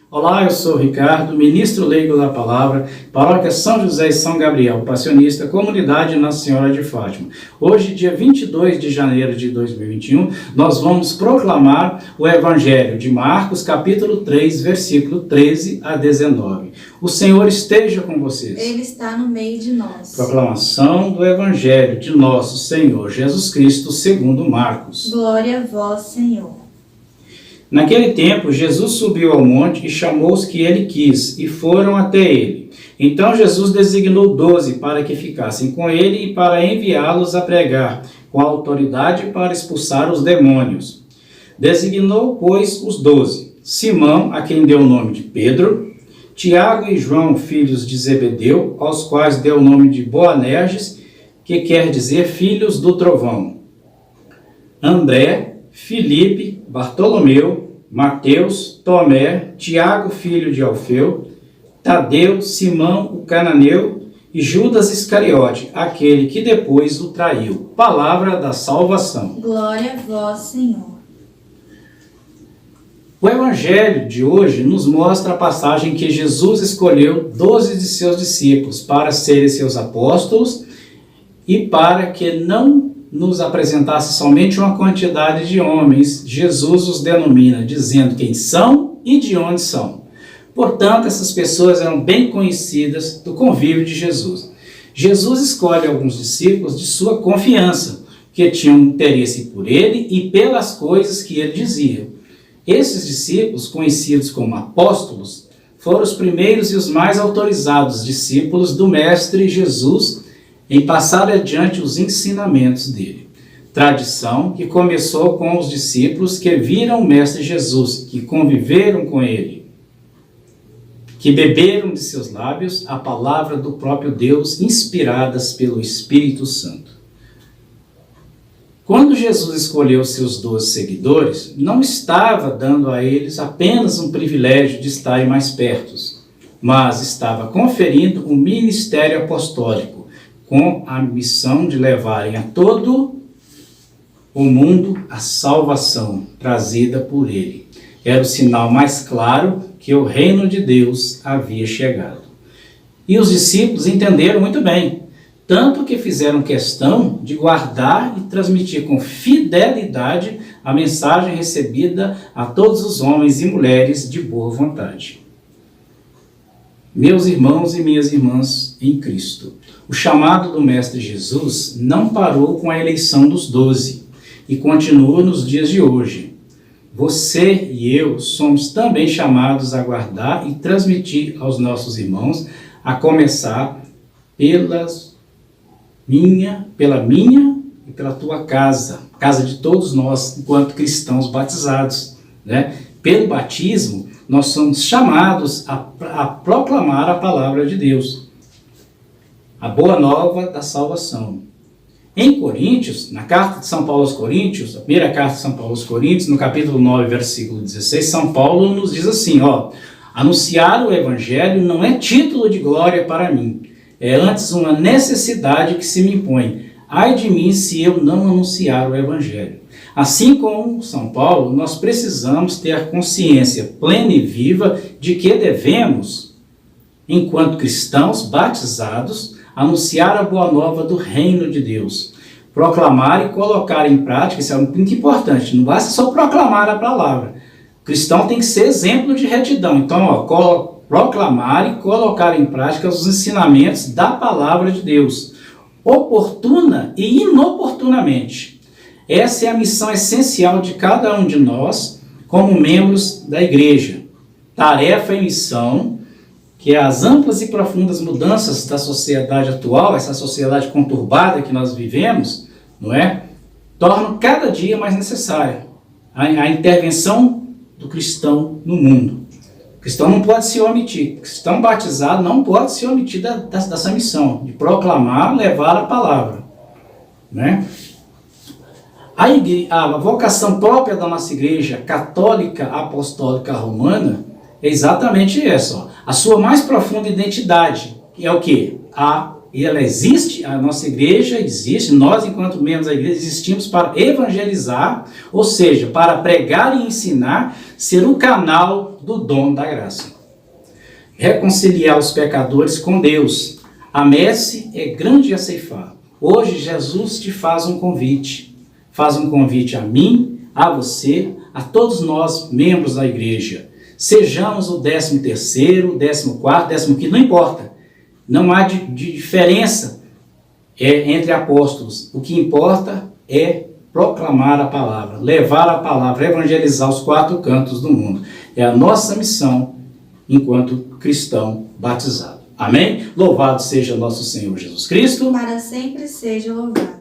Olá, eu sou o Ricardo, ministro leigo da palavra, paróquia São José e São Gabriel, passionista, comunidade Nossa Senhora de Fátima. Hoje, dia 22 de janeiro de 2021, nós vamos proclamar o Evangelho de Marcos, capítulo 3, versículo 13 a 19. O Senhor esteja com vocês. Ele está no meio de nós. Proclamação do Evangelho de nosso Senhor Jesus Cristo, segundo Marcos. Glória a vós, Senhor. Naquele tempo, Jesus subiu ao monte e chamou os que ele quis, e foram até ele. Então Jesus designou 12 para que ficassem com ele e para enviá-los a pregar, com autoridade para expulsar os demônios. Designou, pois, os 12: Simão, a quem deu o nome de Pedro, Tiago e João, filhos de Zebedeu, aos quais deu o nome de Boanerges, que quer dizer filhos do trovão, André, Filipe, Bartolomeu, Mateus, Tomé, Tiago, filho de Alfeu, Tadeu, Simão, o cananeu e Judas Iscariote, aquele que depois o traiu. Palavra da salvação. Glória a vós, Senhor. O Evangelho de hoje nos mostra a passagem que Jesus escolheu 12 de seus discípulos para serem seus apóstolos e para que não nos apresentasse somente uma quantidade de homens. Jesus os denomina, dizendo quem são e de onde são. Portanto, essas pessoas eram bem conhecidas do convívio de Jesus. Jesus escolhe alguns discípulos de sua confiança, que tinham interesse por ele e pelas coisas que ele dizia. Esses discípulos, conhecidos como apóstolos, foram os primeiros e os mais autorizados discípulos do Mestre Jesus em passar adiante os ensinamentos dele. Tradição que começou com os discípulos que viram o Mestre Jesus, que conviveram com ele, que beberam de seus lábios a palavra do próprio Deus, inspiradas pelo Espírito Santo. Quando Jesus escolheu seus 12 seguidores, não estava dando a eles apenas um privilégio de estarem mais perto, mas estava conferindo um ministério apostólico, com a missão de levarem a todo o mundo a salvação trazida por ele. Era o sinal mais claro que o reino de Deus havia chegado. E os discípulos entenderam muito bem, tanto que fizeram questão de guardar e transmitir com fidelidade a mensagem recebida a todos os homens e mulheres de boa vontade. Meus irmãos e minhas irmãs em Cristo, o chamado do Mestre Jesus não parou com a eleição dos 12 e continua nos dias de hoje. Você e eu somos também chamados a guardar e transmitir aos nossos irmãos, a começar pela minha e pela tua casa de todos nós enquanto cristãos batizados, né? Pelo batismo, nós somos chamados a proclamar a palavra de Deus, a boa nova da salvação. Em Coríntios, na carta de São Paulo aos Coríntios, a primeira carta de São Paulo aos Coríntios, no capítulo 9, versículo 16, São Paulo nos diz assim, anunciar o Evangelho não é título de glória para mim, é antes uma necessidade que se me impõe. Ai de mim se eu não anunciar o Evangelho. Assim como São Paulo, nós precisamos ter consciência plena e viva de que devemos, enquanto cristãos batizados, anunciar a boa nova do reino de Deus. Proclamar e colocar em prática, isso é muito importante, não basta só proclamar a palavra. O cristão tem que ser exemplo de retidão. Então, proclamar e colocar em prática os ensinamentos da palavra de Deus, oportuna e inoportunamente. Essa é a missão essencial de cada um de nós como membros da igreja. Tarefa e missão que as amplas e profundas mudanças da sociedade atual, essa sociedade conturbada que nós vivemos, não é? Tornam cada dia mais necessária a intervenção do cristão no mundo. O cristão não pode se omitir, o cristão batizado não pode se omitir dessa missão, de proclamar, levar a palavra, né? A vocação própria da nossa igreja católica apostólica romana é exatamente essa. A sua mais profunda identidade, que é o quê? A e ela existe, a nossa igreja existe, nós, enquanto membros da igreja, existimos para evangelizar, ou seja, para pregar e ensinar, ser o canal do dom da graça. Reconciliar os pecadores com Deus. A messe é grande a ceifar. Hoje Jesus te faz um convite a mim, a você, a todos nós, membros da igreja. Sejamos o 13º, 14º, 15º, não importa. Não há de diferença entre apóstolos. O que importa é proclamar a palavra, levar a palavra, evangelizar os 4 cantos do mundo. É a nossa missão enquanto cristão batizado. Amém? Louvado seja nosso Senhor Jesus Cristo. Para sempre seja louvado.